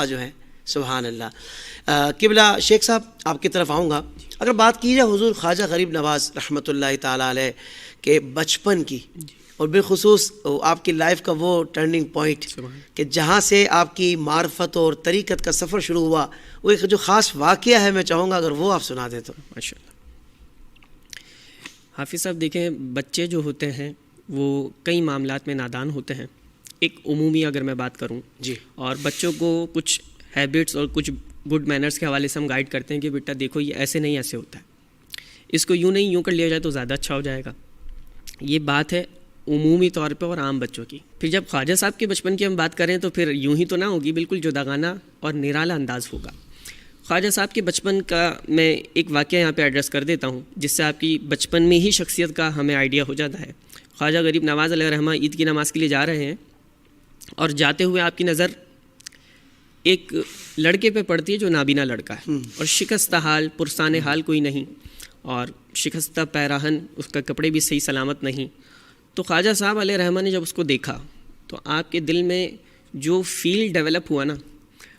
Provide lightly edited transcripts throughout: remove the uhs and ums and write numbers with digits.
جو ہیں. سبحان اللہ. قبلہ شیخ صاحب آپ کی طرف آؤں گا. اگر بات کی جائے حضور خواجہ غریب نواز رحمۃ اللہ تعالیٰ علیہ کے بچپن کی، اور بالخصوص آپ کی لائف کا وہ ٹرننگ پوائنٹ کہ جہاں سے آپ کی معرفت اور طریقت کا سفر شروع ہوا، وہ ایک جو خاص واقعہ ہے، میں چاہوں گا اگر وہ آپ سنا دیں تو. ماشاء اللہ. حافظ صاحب دیکھیں، بچے جو ہوتے ہیں وہ کئی معاملات میں نادان ہوتے ہیں. ایک عمومی اگر میں بات کروں جی، اور بچوں کو کچھ ہیبٹس اور کچھ گڈ مینرز کے حوالے سے ہم گائیڈ کرتے ہیں کہ بیٹا دیکھو یہ ایسے نہیں ایسے ہوتا ہے، اس کو یوں نہیں یوں کر لیا جائے تو زیادہ اچھا ہو جائے گا. یہ بات ہے عمومی طور پہ اور عام بچوں کی. پھر جب خواجہ صاحب کے بچپن کی ہم بات کریں تو پھر یوں ہی تو نہ ہوگی، بالکل جداگانہ اور نرالا انداز ہوگا. خواجہ صاحب کے بچپن کا میں ایک واقعہ یہاں پہ ایڈریس کر دیتا ہوں جس سے آپ کی بچپن میں ہی شخصیت کا ہمیں آئیڈیا ہو جاتا ہے. خواجہ غریب نواز علیہ رحمہ عید کی نماز کے لیے جا رہے ہیں اور جاتے ہوئے آپ کی نظر ایک لڑکے پہ پڑتی ہے جو نابینا لڑکا ہے اور شکستہ حال، پرسان حال کوئی نہیں، اور شکستہ پیراہن، اس کا کپڑے بھی صحیح سلامت نہیں. تو خواجہ صاحب علیہ رحمہ نے جب اس کو دیکھا تو آپ کے دل میں جو فیل ڈیولپ ہوا نا،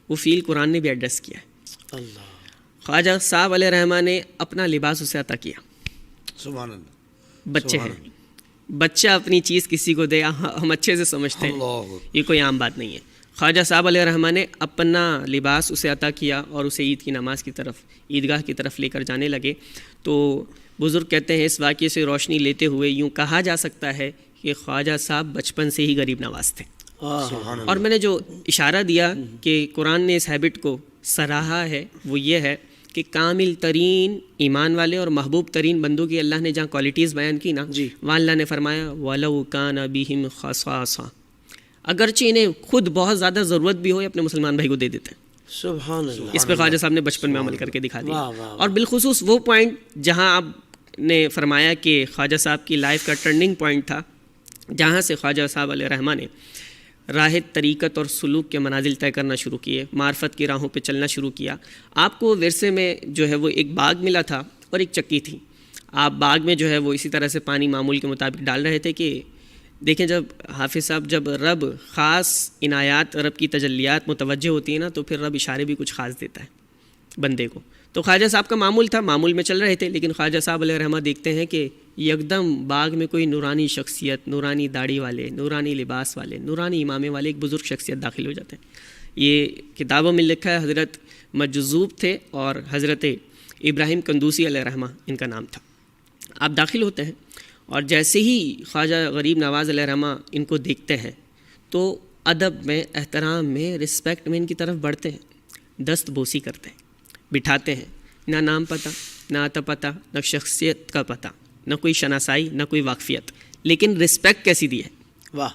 وہ فیل قرآن نے بھی ایڈریس کیا ہے. اللہ. خواجہ صاحب علیہ رحمہ نے اپنا لباس اسے عطا کیا. سبحان اللہ. بچے ہیں، بچہ اپنی چیز کسی کو دے، ہم اچھے سے سمجھتے ہیں یہ کوئی عام بات نہیں ہے. خواجہ صاحب علیہ رحمہ نے اپنا لباس اسے عطا کیا اور اسے عید کی نماز کی طرف، عیدگاہ کی طرف لے کر جانے لگے. تو بزرگ کہتے ہیں اس واقعے سے روشنی لیتے ہوئے یوں کہا جا سکتا ہے کہ خواجہ صاحب بچپن سے ہی غریب نواز تھے. اور میں نے جو اشارہ دیا کہ قرآن نے اس ہیبٹ کو سراہا ہے وہ یہ ہے کہ کامل ترین ایمان والے اور محبوب ترین بندوں کی اللہ نے جہاں کوالٹیز بیان کی نا، وہاں اللہ نے فرمایا وَلَوْ كَانَ بِهِمْ خَصَاصَةٌ، اگرچہ انہیں خود بہت زیادہ ضرورت بھی ہو یہ اپنے مسلمان بھائی کو دے دیتے ہیں. سبحان اللہ. اس پہ خواجہ صاحب نے بچپن میں عمل کر کے دکھا دیا. اور بالخصوص وہ پوائنٹ جہاں آپ نے فرمایا کہ خواجہ صاحب کی لائف کا ٹرننگ پوائنٹ تھا، جہاں سے خواجہ صاحب علیہ رحمہ نے راہ طریقت اور سلوک کے منازل طے کرنا شروع کیے، معرفت کی راہوں پہ چلنا شروع کیا. آپ کو ورثے میں جو ہے وہ ایک باغ ملا تھا اور ایک چکی تھی. آپ باغ میں جو ہے وہ اسی طرح سے پانی معمول کے مطابق ڈال رہے تھے کہ دیکھیں جب حافظ صاحب جب رب خاص عنایات، رب کی تجلیات متوجہ ہوتی ہیں نا تو پھر رب اشارے بھی کچھ خاص دیتا ہے بندے کو. تو خواجہ صاحب کا معمول تھا، معمول میں چل رہے تھے، لیکن خواجہ صاحب علیہ رحمہ دیکھتے ہیں کہ یکدم باغ میں کوئی نورانی شخصیت، نورانی داڑھی والے، نورانی لباس والے، نورانی امامے والے ایک بزرگ شخصیت داخل ہو جاتے ہیں. یہ کتابوں میں لکھا ہے حضرت مجذوب تھے اور حضرت ابراہیم قندوسی علیہ رحمہ ان کا نام تھا. آپ داخل ہوتے ہیں اور جیسے ہی خواجہ غریب نواز علیہ رحمہ ان کو دیکھتے ہیں تو ادب میں، احترام میں، رسپیکٹ میں ان کی طرف بڑھتے ہیں، دست بوسی کرتے ہیں، بٹھاتے ہیں. نہ نام پتہ، نہ آتا پتہ، نہ شخصیت کا پتہ، نہ کوئی شناسائی، نہ کوئی واقفیت، لیکن رسپیکٹ کیسی دی ہے. واہ.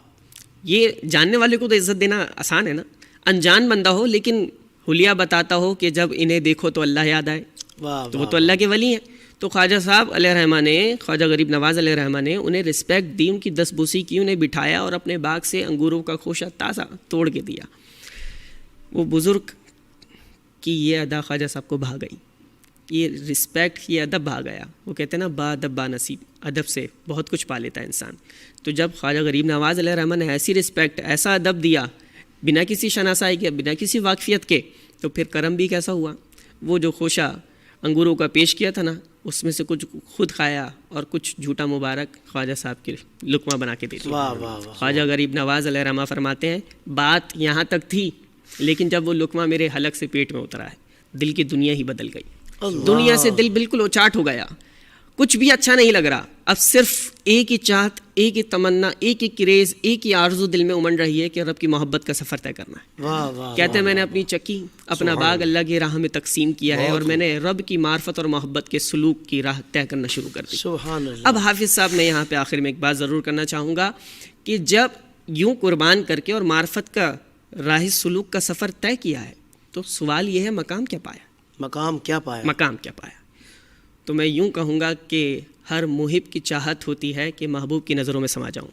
یہ جاننے والے کو تو عزت دینا آسان ہے نا، انجان بندہ ہو لیکن حلیہ بتاتا ہو کہ جب انہیں دیکھو تو اللہ یاد آئے، تو وہ تو اللہ کے ولی ہیں. تو خواجہ صاحب علیہ رحمہ نے، خواجہ غریب نواز علیہ رحمہ نے انہیں رسپیکٹ دی، ان کی دست بوسی کی، انہیں بٹھایا اور اپنے باغ سے انگوروں کا خوشہ تازہ توڑ کے دیا. وہ بزرگ کی یہ ادا خواجہ صاحب کو بھا گئی، یہ رسپیکٹ، یہ ادب بھا گیا. وہ کہتے ہیں نا با ادب با نصیب، ادب سے بہت کچھ پا لیتا ہے انسان. تو جب خواجہ غریب نواز علیہ رحمہ نے ایسی رسپیکٹ، ایسا ادب دیا بنا کسی شناسائی کے، بنا کسی واقفیت کے، تو پھر کرم بھی کیسا ہوا. وہ جو خوشہ انگوروں کا پیش کیا تھا نا، اس میں سے کچھ خود کھایا اور کچھ جھوٹا مبارک خواجہ صاحب کے لقمہ بنا کے دے دیا. خواجہ غریب نواز علیہ رحمہ فرماتے ہیں بات یہاں تک تھی، لیکن جب وہ لقمہ میرے حلق سے پیٹ میں اترا ہے، دل کی دنیا ہی بدل گئی. دنیا سے دل بالکل اچاٹ ہو گیا، کچھ بھی اچھا نہیں لگ رہا. اب صرف ایک ہی چاہت، ایک ہی تمنا، ایک ہی کریز، ایک ہی آرزو دل میں امنڈ رہی ہے کہ رب کی محبت کا سفر طے کرنا ہے. کہتے ہیں میں نے اپنی چکی، اپنا باغ اللہ کی راہ میں تقسیم کیا ہے اور میں نے رب کی معرفت اور محبت کے سلوک کی راہ طے کرنا شروع کر دی. اب حافظ صاحب میں یہاں پہ آخر میں ایک بات ضرور کرنا چاہوں گا کہ جب یوں قربان کر کے اور معرفت کا راہ سلوک کا سفر طے کیا ہے تو سوال یہ ہے مقام کیا پایا؟ مقام کیا پایا؟ مقام کیا پایا؟ تو میں یوں کہوں گا کہ ہر محب کی چاہت ہوتی ہے کہ محبوب کی نظروں میں سما جاؤں.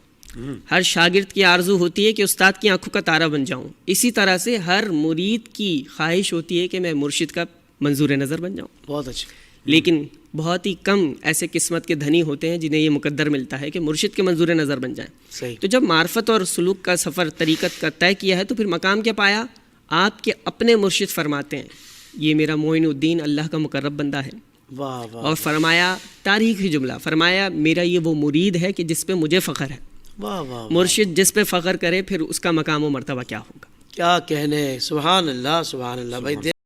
ہر شاگرد کی آرزو ہوتی ہے کہ استاد کی آنکھوں کا تارہ بن جاؤں. اسی طرح سے ہر مرید کی خواہش ہوتی ہے کہ میں مرشد کا منظور نظر بن جاؤں. بہت اچھا. لیکن بہت ہی کم ایسے قسمت کے دھنی ہوتے ہیں جنہیں یہ مقدر ملتا ہے کہ مرشد کے منظور نظر بن جائیں. صحیح. تو جب معرفت اور سلوک کا سفر طریقت کا طے کیا ہے تو پھر مقام کیا پایا؟ آپ کے اپنے مرشد فرماتے ہیں یہ میرا معین الدین اللہ کا مقرب بندہ ہے. واہ واہ. اور فرمایا تاریخی جملہ، فرمایا میرا یہ وہ مرید ہے کہ جس پہ مجھے فخر ہے. واہ واہ. مرشد جس پہ فخر کرے پھر اس کا مقام و مرتبہ کیا ہوگا. کیا کہنے. سبحان اللہ سبحان اللہ. بھائی